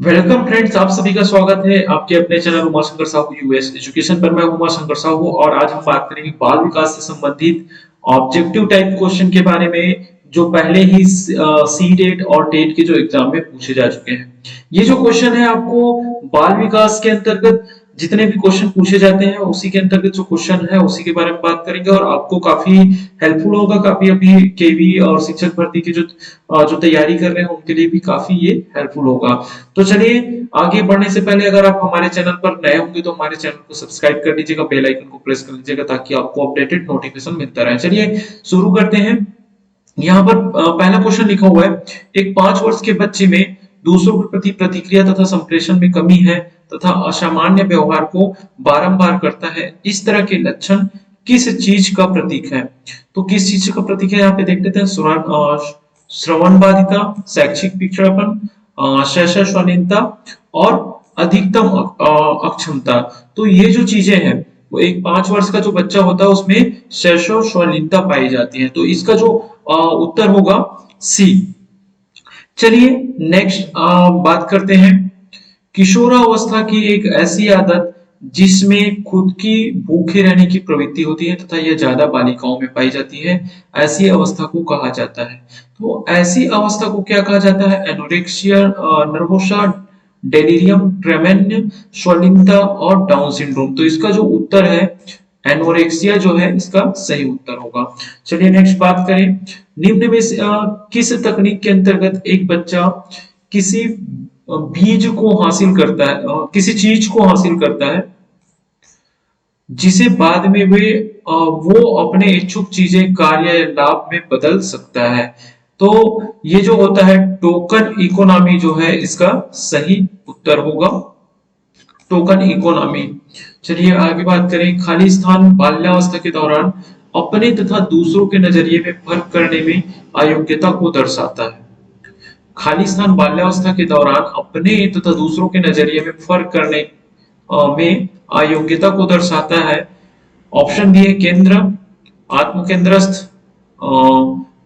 Welcome friends, आप सभी का स्वागत है आपके अपने channel Umashankar Sahu US education पर। मैं उमाशंकर साहू और आज हम बात करेंगे बाल विकास से संबंधित ऑब्जेक्टिव टाइप क्वेश्चन के बारे में, जो पहले ही सी टेट और टेट के जो एग्जाम में पूछे जा चुके हैं। ये जो क्वेश्चन है आपको बाल विकास के अंतर्गत जितने भी क्वेश्चन पूछे जाते हैं उसी के अंतर्गत जो क्वेश्चन है उसी के बारे में बात करेंगे और आपको काफी हेल्पफुल होगा। काफी अभी केवी और शिक्षक भर्ती की जो तैयारी कर रहे हैं उनके लिए भी काफी ये हेल्पफुल होगा। तो चलिए, आगे बढ़ने से पहले अगर आप हमारे चैनल पर नए होंगे तो हमारे चैनल को सब्सक्राइब कर लीजिएगा, बेल आइकन को प्रेस कर लीजिएगा ताकि आपको अपडेटेड नोटिफिकेशन मिलता रहे। चलिए शुरू करते हैं। यहाँ पर पहला क्वेश्चन लिखा हुआ है, एक 5 वर्ष के बच्चे में दूसरों के प्रति प्रतिक्रिया तथा संप्रेषण में कमी है तथा असामान्य व्यवहार को बारंबार करता है। इस तरह के लक्षण किस चीज का प्रतीक है? तो किस चीज का प्रतीक है यहाँ पे देख लेते हैं। श्रवण बाधिता, शैक्षिक पिछड़ापन, शैशव शालीनता और अधिकतम अक्षमता। तो ये जो चीजें हैं वो एक 5 वर्ष का जो बच्चा होता है उसमें शैशव शालीनता पाई जाती है। तो इसका जो उत्तर होगा सी। चलिए नेक्स्ट बात करते हैं। किशोरावस्था की एक ऐसी आदत जिसमें खुद की भूखे रहने की प्रवृत्ति होती है तथा यह ज्यादा बालिकाओं में पाई जाती है, ऐसी अवस्था को कहा जाता है। तो ऐसी अवस्था को क्या कहा जाता है? एनोरेक्सिया नर्वोसा, डेलिरियम ट्रेमेन्य, शालीनता और डाउन सिंड्रोम। तो इसका जो उत्तर है एनोरेक्सिया जो है इसका सही उत्तर होगा। चलिए नेक्स्ट बात करें। निम्न में से किस तकनीक के अंतर्गत एक बच्चा किसी बीज को हासिल करता है, किसी चीज को हासिल करता है जिसे बाद में वो अपने इच्छुक चीजें, कार्य या लाभ में बदल सकता है? तो ये जो होता है टोकन इकोनॉमी जो है इसका सही उत्तर होगा, टोकन इकोनॉमी। चलिए आगे बात करें। खाली स्थान बाल्यावस्था के दौरान अपने तथा दूसरों के नजरिए में फर्क करने में अयोग्यता को दर्शाता है। खाली स्थान बाल्यावस्था के दौरान अपने तथा दूसरों के नजरिए में फर्क करने में अयोग्यता को दर्शाता है। ऑप्शन बी है केंद्र, आत्मकेंद्रस्थ,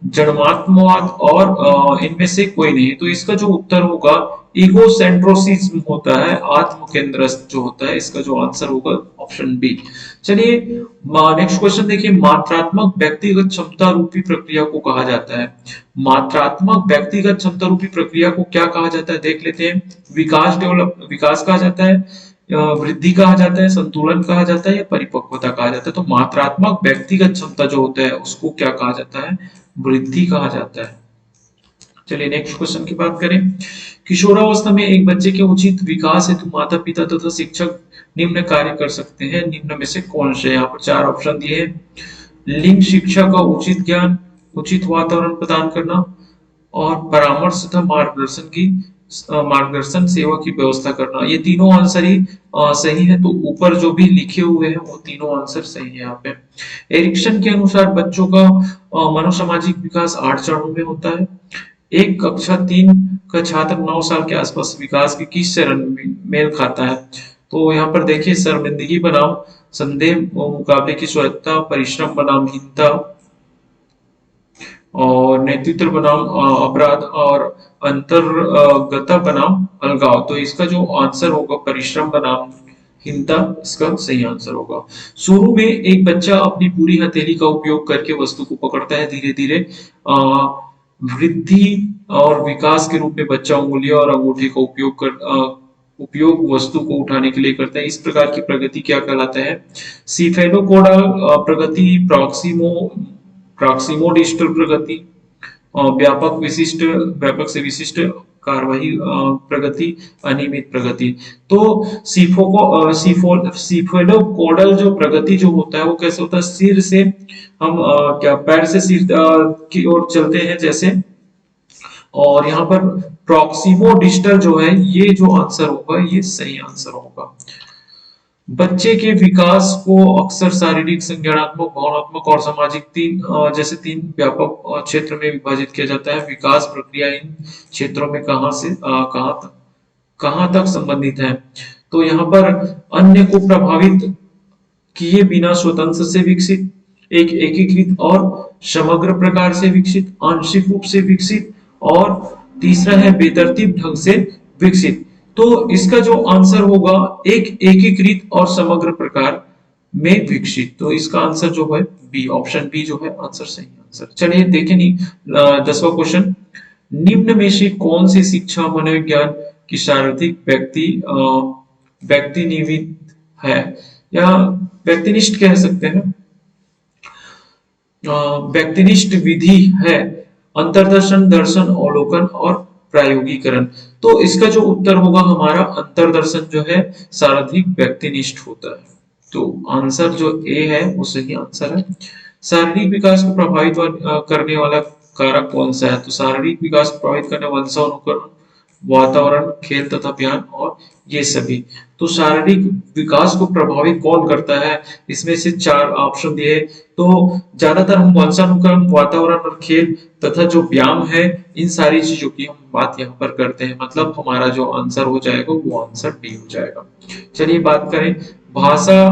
जन्मात्मवाद और इनमें से कोई नहीं। तो इसका जो उत्तर होगा ईगोसेंट्रोसिज्म होता है, आत्मकेंद्रस्थ जो होता है। इसका जो आंसर होगा ऑप्शन बी। चलिए नेक्स्ट क्वेश्चन देखिए। मात्रात्मक व्यक्तिगत क्षमता रूपी प्रक्रिया को कहा जाता है। मात्रात्मक व्यक्तिगत क्षमता रूपी प्रक्रिया को क्या कहा जाता है देख लेते हैं। विकास कहा जाता है, वृद्धि कहा जाता है, संतुलन कहा जाता है या परिपक्वता कहा जाता है? तो मात्रात्मक व्यक्तिगत क्षमता जो होता है उसको क्या कहा जाता है? वृद्धि कहा जाता है। चलिए नेक्स्ट क्वेश्चन की बात करें। किशोरावस्था में एक बच्चे के उचित विकास हेतु माता पिता तथा शिक्षक निम्न कार्य कर सकते हैं, निम्न में से कौन से? यहाँ पर 4 ऑप्शन दिए हैं। लिंग शिक्षा का उचित ज्ञान, उचित वातावरण प्रदान करना और परामर्श तथा मार्गदर्शन सेवा की व्यवस्था करना। ये तीनों आंसर ही सही है। तो ऊपर जो भी लिखे हुए हैं वो तीनों आंसर सही है यहाँ पे। एरिक्सन के अनुसार बच्चों का मनोसामाजिक विकास 8 चरणों में होता है। एक कक्षा 3 का छात्र 9 साल के आसपास विकास के किस चरण में मेल खाता है? तो यहाँ पर देखिए, शर्मिंदगी बनाम संदेह, मुकाबले की स्वायत्तता, परिश्रम बनाम हीनता और नेतृत्व बनाम अपराध और अंतर्गता बनाम अलगाव। तो इसका जो आंसर होगा परिश्रम बनाम हीनता, इसका सही आंसर होगा। शुरू में एक बच्चा अपनी पूरी हथेली का उपयोग करके वस्तु को पकड़ता है। धीरे धीरे वृद्धि और विकास के रूप में बच्चा उंगलियों और अंगूठे का उपयोग वस्तु को उठाने के लिए करता है। इस प्रकार की प्रगति क्या कहलाता है? सीफेलोकोडल प्रगति, प्रॉक्सिमोडिस्टल प्रगति, व्यापक से विशिष्ट कार्यवाही प्रगति, अनियमित प्रगति। तो सीफेलोकोडल जो प्रगति जो होता है वो कैसे होता है? सिर से हम क्या पैर से सिर की ओर चलते हैं जैसे। और यहाँ पर प्रॉक्सिमो डिजिटल जो है ये जो आंसर होगा ये सही आंसर होगा। बच्चे के विकास को अक्सर शारीरिक, संज्ञानात्मक, भावनात्मक और सामाजिक तीन व्यापक क्षेत्र में विभाजित किया जाता है। विकास प्रक्रिया इन क्षेत्रों में कहां तक संबंधित है? तो यहाँ पर अन्य को प्रभावित किए बिना स्वतंत्र से विकसित, एक एकीकृत और समग्र प्रकार से विकसित, आंशिक रूप से विकसित और तीसरा है बेतरतीब ढंग से विकसित। तो इसका जो आंसर होगा एक एकीकृत और समग्र प्रकार में विकसित। तो इसका आंसर जो है बी, ऑप्शन बी जो है आंसर, सही आंसर। चलिए देखें नहीं 10वां क्वेश्चन। निम्न में से कौन सी शिक्षा मनोविज्ञान की शारीरिक व्यक्ति निमित्त है, या व्यक्तिनिष्ठ कह सकते हैं, व्यक्तिनिष्ठ विधि है? अंतर्दर्शन, दर्शन, अवलोकन और प्रायोगिकरण। तो इसका जो उत्तर होगा हमारा अंतर्दर्शन जो है सार्वधिक व्यक्तिनिष्ठ होता है। तो आंसर जो ए है वो सही आंसर है। शारीरिक विकास को प्रभावित करने वाला कारक कौन सा है? तो शारीरिक विकास को प्रभावित करने वाला वंशानुकरण, वातावरण, खेल तथा बयान और ये सभी। तो शारीरिक विकास को प्रभावित कौन करता है? इसमें से 4 ऑप्शन दिए, तो ज्यादातर हम वंशानुक्रम, वातावरण और खेल तथा जो व्यायाम है, इन सारी चीजों की हम बात यहाँ पर करते हैं। मतलब हमारा जो आंसर हो जाएगा वो आंसर डी हो जाएगा। चलिए बात करें भाषा।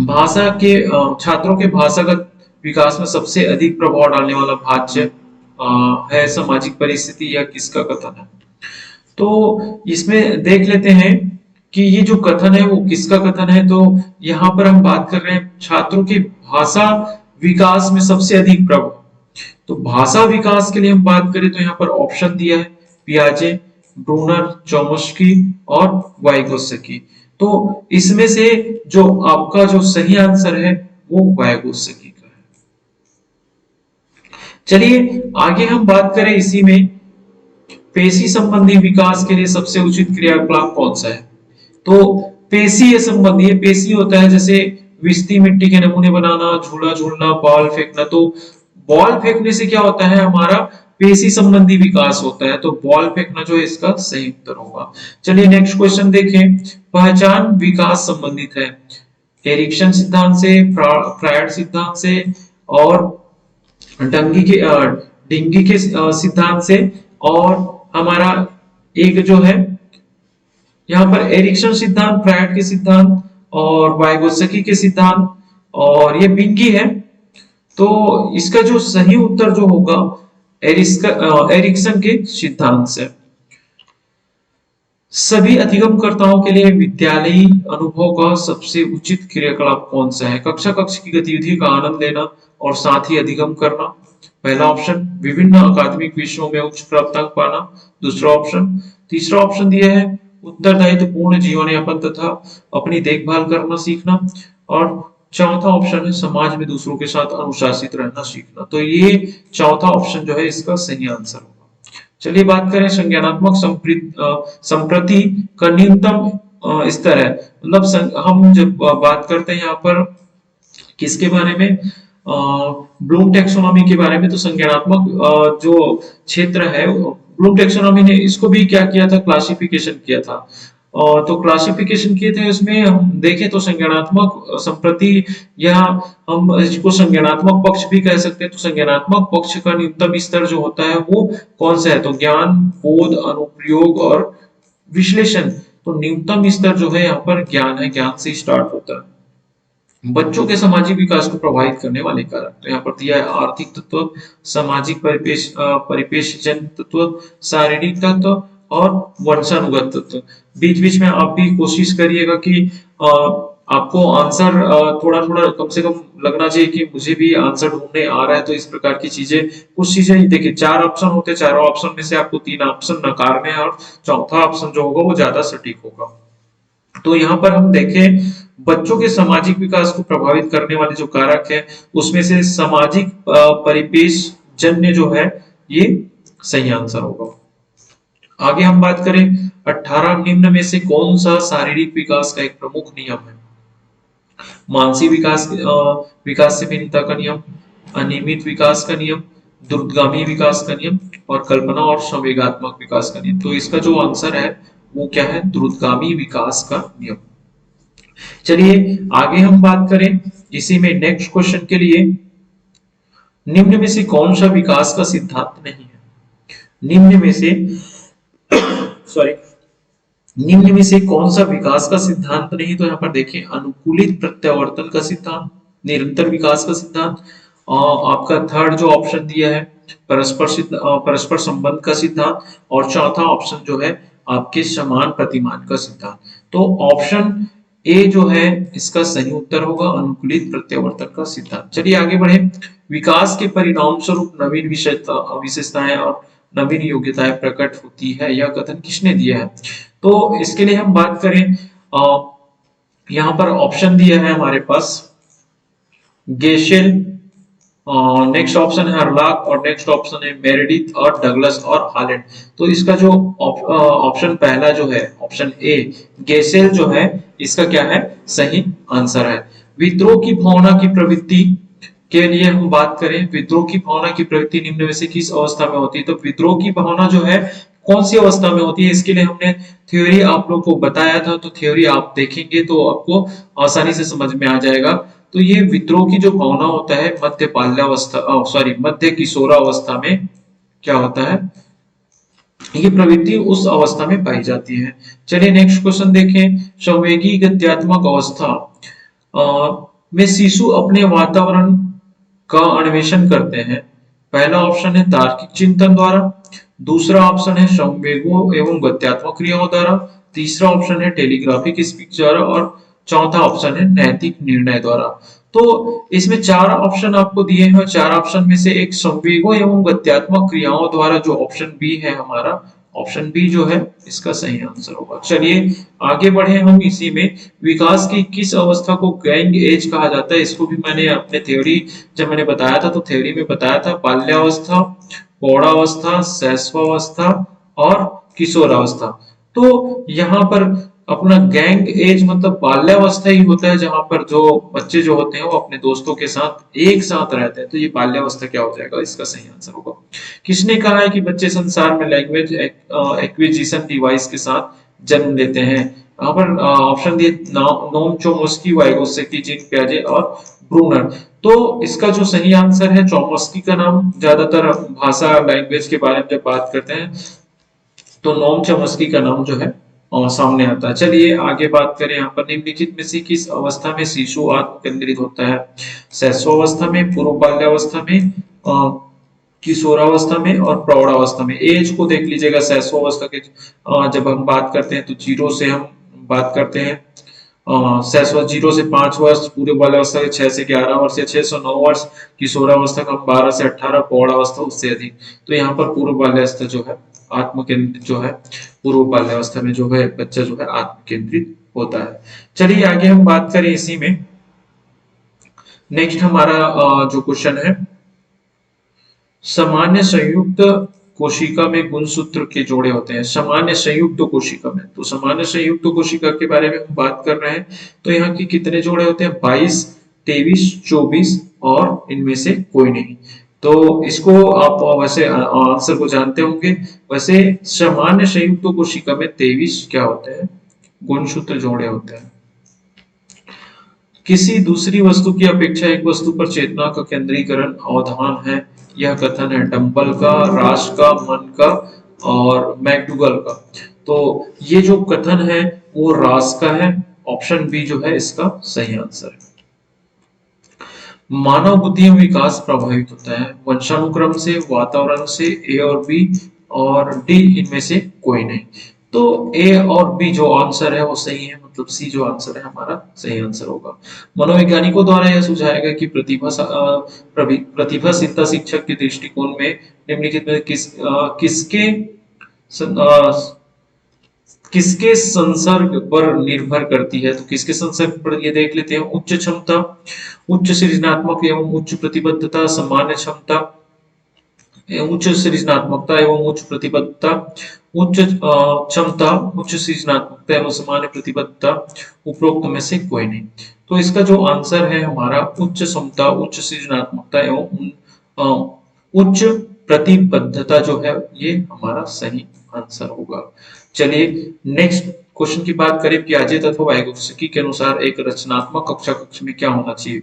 भाषा के छात्रों के भाषागत विकास में सबसे अधिक प्रभाव डालने वाला भाज्य है सामाजिक परिस्थिति, या किसका कथन है? तो इसमें देख लेते हैं कि ये जो कथन है वो किसका कथन है। तो यहाँ पर हम बात कर रहे हैं छात्रों की भाषा विकास में सबसे अधिक प्रभाव। तो भाषा विकास के लिए हम बात करें तो यहाँ पर ऑप्शन दिया है पियाजे, ब्रूनर, चोम्स्की और वाइगोत्स्की। तो इसमें से जो आपका जो सही आंसर है वो वाइगोत्स्की का है। चलिए आगे हम बात करें इसी में, पेशी संबंधी विकास के लिए सबसे उचित क्रियाकलाप कौन सा है? तो पेशीय संबंधी, पेशी होता है जैसे विस्ती मिट्टी के नमूने बनाना, झूला झूलना, बॉल फेंकना। तो बॉल फेंकने से क्या होता है, हमारा पेशी संबंधी विकास होता है। तो बॉल फेंकना जो है इसका सही उत्तर होगा। चलिए नेक्स्ट क्वेश्चन देखें। पहचान विकास संबंधित है एरिक्सन सिद्धांत से, फ्रायड सिद्धांत से और डिंगी के सिद्धांत से, और हमारा एक जो है यहाँ पर एरिक्सन सिद्धांत, फ्रायड के सिद्धांत और वाइगोत्स्की के सिद्धांत, और ये बिंगी है। तो इसका जो सही उत्तर जो होगा एरिक्सन के सिद्धांत से। सभी अधिगमकर्ताओं के लिए विद्यालयी अनुभव का सबसे उचित क्रियाकलाप कौन सा है? कक्षा कक्ष की गतिविधि का आनंद लेना और साथ ही अधिगम करना। पहला ऑप्शन विभिन्न अकादमिक विषयों में उच्च प्राप्तांक पाना। दूसरा ऑप्शन, तीसरा ऑप्शन दिया है उत्तरदायित्व पूर्ण जीवन यापन तथा अपनी देखभाल करना सीखना, और चौथा ऑप्शन है समाज में दूसरों के साथ अनुशासित रहना सीखना। तो ये चौथा ऑप्शन जो है इसका सही आंसर होगा। चलिए बात करें संज्ञानात्मक संप्रति का न्यूनतम स्तर है। मतलब हम जब बात करते हैं यहाँ पर किसके बारे में, ब्लूम टेक्सोनॉमी के बारे में। तो संज्ञानात्मक जो क्षेत्र है, ब्लूम टेक्सोनॉमी ने इसको भी क्या किया था, क्लासिफिकेशन किया था। तो क्लासिफिकेशन किए थे, उसमें हम देखें तो संज्ञानात्मक संप्रति, या हम इसको संज्ञानात्मक पक्ष भी कह सकते हैं। तो संज्ञानात्मक पक्ष का न्यूनतम स्तर जो होता है वो कौन सा है? तो ज्ञान, बोध, अनुप्रयोग और विश्लेषण। तो न्यूनतम स्तर जो है यहाँ पर ज्ञान है, ज्ञान से स्टार्ट होता है। बच्चों के सामाजिक विकास को प्रभावित करने वाले कारक, तो यहाँ पर दिया है आर्थिक तत्व, सामाजिक परिपेश जन तत्व, शारीरिक तत्व और वंशानुगत तत्व। बीच बीच में आप भी कोशिश करिएगा कि आपको आंसर थोड़ा थोड़ा कम से कम लगना चाहिए कि मुझे भी आंसर ढूंढने आ रहा है। तो इस प्रकार की चीजें, कुछ चीजें देखिए 4 ऑप्शन होते हैं, चारों ऑप्शन में से आपको 3 ऑप्शन नकारने हैं और चौथा ऑप्शन जो होगा वो ज्यादा सटीक होगा। तो यहाँ पर हम देखें बच्चों के सामाजिक विकास को प्रभावित करने वाले जो कारक है उसमें से सामाजिक परिपेश जन्य जो है ये सही आंसर होगा। आगे हम बात करें 18 निम्न में से कौन सा शारीरिक विकास का एक प्रमुख नियम है? मानसिक विकास से भिन्नता का नियम, अनियमित विकास का नियम, द्रुतगामी विकास का नियम और कल्पना और संवेगात्मक विकास का नियम। तो इसका जो आंसर है वो क्या है? द्रुतगामी विकास का नियम। चलिए आगे हम बात करें इसी में नेक्स्ट क्वेश्चन के लिए, निम्न में से कौन सा विकास का सिद्धांत नहीं है? निम्न में से सॉरी निम्न में से कौन सा विकास का सिद्धांत नहीं? तो यहाँ पर देखें अनुकूलित प्रत्यावर्तन का सिद्धांत, निरंतर विकास का सिद्धांत, आपका थर्ड जो ऑप्शन दिया है परस्पर संबंध का सिद्धांत, और चौथा ऑप्शन जो है आपके समान प्रतिमान का सिद्धांत। तो ऑप्शन ए जो है इसका सही उत्तर होगा, अनुकूलित प्रत्यावर्तन का सिद्धांत। चलिए आगे बढ़े। विकास के परिणाम स्वरूप नवीन विशेषताएं और नवीन योग्यताएं प्रकट होती है, यह कथन किसने दिया है? तो इसके लिए हम बात करें, यहाँ पर ऑप्शन दिया है हमारे पास गेशेल, नेक्स्ट ऑप्शन है हर्लॉक और नेक्स्ट ऑप्शन है मेरेडिथ और डगलस और हालैंड। तो इसका जो ऑप्शन पहला जो है ऑप्शन ए गेसेल जो है इसका क्या है सही आंसर है। विद्रोह की भावना की प्रवृत्ति के लिए हम बात करें, विद्रोह की भावना की प्रवृत्ति निम्न में से किस अवस्था में होती है? तो विद्रोह की भावना जो है कौन सी अवस्था में होती है, इसके लिए हमने थ्योरी आप लोग को बताया था, तो थ्योरी आप देखेंगे तो आपको आसानी से समझ में आ जाएगा। तो ये विद्रोह की जो भावना होता है मध्य बाल्यावस्था मध्य किशोरावस्था में क्या होता है, ये प्रवृत्ति उस अवस्था में पाई जाती है। चलिए नेक्स्ट क्वेश्चन देखें। संवेगी गत्यात्मक अवस्था में शिशु अपने वातावरण का अन्वेषण करते हैं। पहला ऑप्शन है तार्किक चिंतन द्वारा, दूसरा ऑप्शन है संवेगों एवं गत्यात्मक क्रियाओं द्वारा, तीसरा ऑप्शन है टेलीग्राफिक स्पीच द्वारा और चौथा ऑप्शन है नैतिक निर्णय द्वारा। तो इसमें चार ऑप्शन आपको दिए हैं, चार ऑप्शन में से एक संवेगों एवं गत्यात्मक क्रियाओं द्वारा जो ऑप्शन बी है हमारा, ऑप्शन बी जो है इसका सही आंसर होगा। चलिए आगे बढ़े हम इसी में। विकास की किस अवस्था को गैंग एज कहा जाता है? इसको भी मैंने अपने थ्योरी जब मैंने बताया था तो थ्योरी में बताया था, बाल्यावस्था, पौढ़ावस्था, शैशवावस्था और किशोरावस्था। तो यहाँ पर अपना गैंग एज मतलब बाल्यावस्था ही होता है, जहां पर जो बच्चे जो होते हैं वो अपने दोस्तों के साथ एक साथ रहते हैं। तो ये बाल्यावस्था क्या हो जाएगा, इसका सही आंसर होगा। किसने कहा है कि बच्चे संसार में लैंग्वेज एक्विजिशन डिवाइस के साथ जन्म लेते हैं? यहाँ पर ऑप्शन दिए नोम चोमस्की, वाइगोत्स्की, जीन पियाजे और ब्रूनर। तो इसका जो सही आंसर है चोमस्की का नाम ज्यादातर भाषा लैंग्वेज के बारे में जब बात करते हैं तो नोम चोमस्की का नाम जो है सामने आता है। चलिए आगे बात करें। यहाँ पर निम्नलिखित में से किस अवस्था में शिशु आत्म केंद्रित होता है? शैशवावस्था में, पूर्व बाल्यावस्था में, किशोरावस्था में और प्रौढ़ावस्था में। एज को देख लीजिएगा, शैशवावस्था के जब हम बात करते हैं तो जीरो से हम बात करते हैं, शैशव 0 से 5 वर्ष, पूर्व बाल्यावस्था के 6 से 11 वर्ष या 6 से 9 वर्ष, किशोरावस्था का 12 से 18, प्रौढ़ावस्था उससे अधिक। तो यहाँ पर पूर्व बाल्यावस्था जो है आत्म केंद्रित जो है, पूर्व बाल्यावस्था में जो है बच्चा जो है आत्म केंद्रित होता है। चलिए आगे हम बात करें इसी में। नेक्स्ट हमारा जो क्वेश्चन है, सामान्य संयुक्त कोशिका में गुणसूत्र के जोड़े होते हैं। सामान्य संयुक्त कोशिका में, तो सामान्य संयुक्त कोशिका के बारे में हम बात कर रहे हैं। तो यहाँ की कितने जोड़े होते हैं? 22, 23, 24 और इनमें से कोई नहीं। तो इसको आप वैसे आंसर को जानते होंगे। वैसे सामान्य संयुक्त कोशिका में 23 क्या होते हैं? गुणसूत्र जोड़े होते हैं। किसी दूसरी वस्तु की अपेक्षा एक वस्तु पर चेतना का केंद्रीकरण अवधान है, यह कथन है डंपल का, राश का, मन का और मैकडूगल का। तो ये जो कथन है वो रास का है, ऑप्शन बी जो है इसका सही आंसर है। मानव बुद्धि में विकास प्रभावित होता है वंशानुक्रम से, वातावरण से, ए और बी और डी इनमें से कोई नहीं। तो ए और बी जो आंसर है वो सही है, मतलब सी जो आंसर है हमारा सही आंसर होगा। मनोवैज्ञानिकों द्वारा यह सुझाया गया कि प्रतिभाशीलता शिक्षक के दृष्टिकोण में निम्नलिखित में किसके किसके संसर्ग पर निर्भर करती है? तो किसके संसर्ग पर ये देख लेते हैं। उच्च क्षमता, उच्च सृजनात्मक एवं उच्च प्रतिबद्धता, सामान्य क्षमता, उच्च सृजनात्मकता एवं उच्च प्रतिबद्धता, उच्च क्षमता, उच्च सृजनात्मकता एवं सामान्य प्रतिबद्धता, उपरोक्त में से कोई नहीं। तो इसका जो आंसर है हमारा उच्च क्षमता, उच्च सृजनात्मकता एवं उच्च प्रतिबद्धता जो है ये हमारा सही आंसर होगा। चलिए नेक्स्ट क्वेश्चन की बात करें। पियाजे तथा वाइगोत्स्की के अनुसार एक रचनात्मक कक्षा कक्ष में क्या होना चाहिए?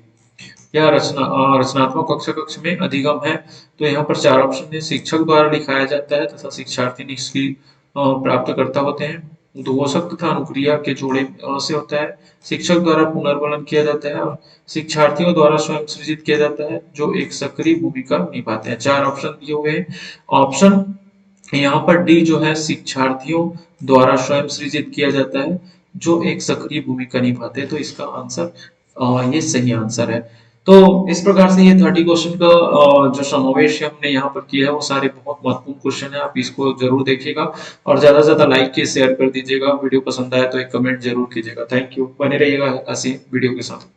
या रचनात्मक कक्षा कक्ष में अधिगम है। तो यहाँ पर चार ऑप्शन है। शिक्षक द्वारा लिखाया जाता है तथा शिक्षार्थी निष्क्रिय प्राप्त करता होते हैं। उद्घोषक तथा अनुक्रिया के जोड़े से होता है। शिक्षक द्वारा पुनर्वलन किया जाता है और शिक्षार्थियों द्वारा स्वयं सृजित किया जाता है जो एक सक्रिय भूमिका निभाते हैं। चार ऑप्शन दिए हुए हैं। ऑप्शन यहाँ पर डी जो है शिक्षार्थियों द्वारा स्वयं सृजित किया जाता है जो एक सक्रिय भूमिका निभाते हैं, तो इसका आंसर ये सही आंसर है। तो इस प्रकार से ये 30 क्वेश्चन का जो समावेश है हमने यहाँ पर किया है वो सारे बहुत महत्वपूर्ण क्वेश्चन है, आप इसको जरूर देखिएगा और ज्यादा से ज्यादा लाइक के शेयर कर दीजिएगा, वीडियो पसंद आए तो एक कमेंट जरूर कीजिएगा। थैंक यू, बने रहिएगा ऐसी वीडियो के साथ।